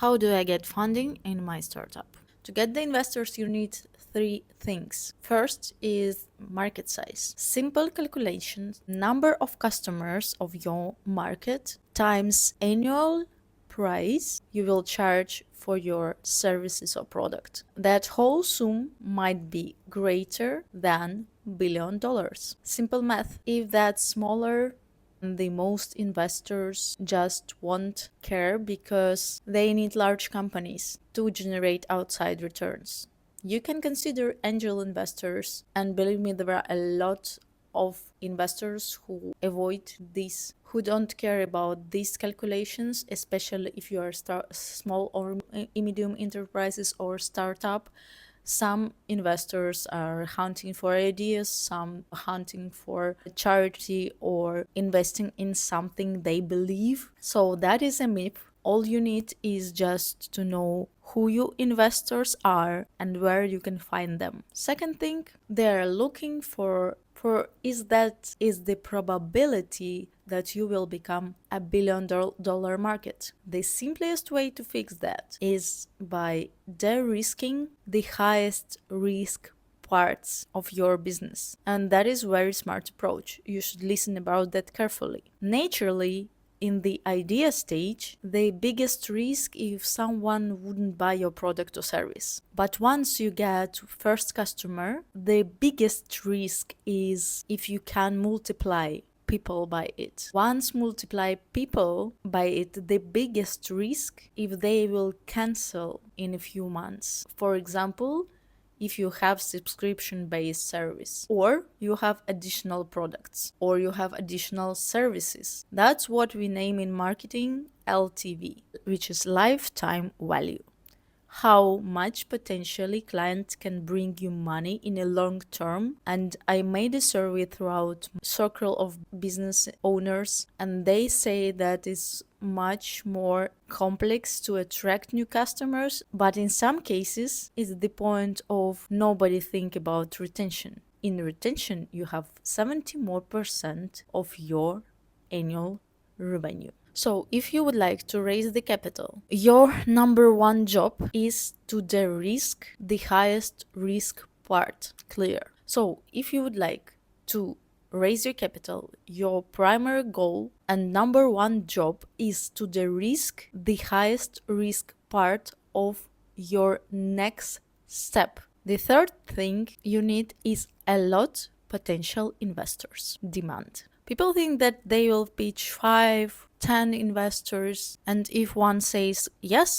How do I get funding in my startup? To get the investors, you need three things. First is market size. Simple calculations, number of customers of your market times annual price you will charge for your services or product. That whole sum might be greater than $1 billion. Simple math. If that's smaller, the most investors just won't care because they need large companies to generate outside returns. You can consider angel investors, and believe me, there are a lot of investors who avoid this, who don't care about these calculations, especially if you are small or medium enterprises or startup. Some investors are hunting for ideas, some hunting for charity or investing in something they believe. So that is a myth. All you need is just to know who your investors are and where you can find them. Second thing, they're looking for is the probability that you will become $1 billion market. The simplest way to fix that is by de-risking the highest risk parts of your business. And that is a very smart approach. You should listen about that carefully. Naturally, in the idea stage, the biggest risk if someone wouldn't buy your product or service. But once you get first customer, the biggest risk is if you can multiply people by it. Once multiply people by it, the biggest risk if they will cancel in a few months. For example, if you have subscription-based service, or you have additional products, or you have additional services. That's what we name in marketing LTV, which is lifetime value. How much potentially clients can bring you money in a long term. And I made a survey throughout circle of business owners, and they say that it's much more complex to attract new customers, but in some cases it's the point of nobody think about retention. In retention, you have 70% more of your annual revenue. So if you would like to raise the capital, your number one job is to de-risk the highest risk part. Clear. So if you would like to raise your capital, your primary goal and number one job is to de-risk the highest risk part of your next step. The third thing you need is a lot potential investors demand. People think that they will pitch 5, 10 investors, and if one says yes,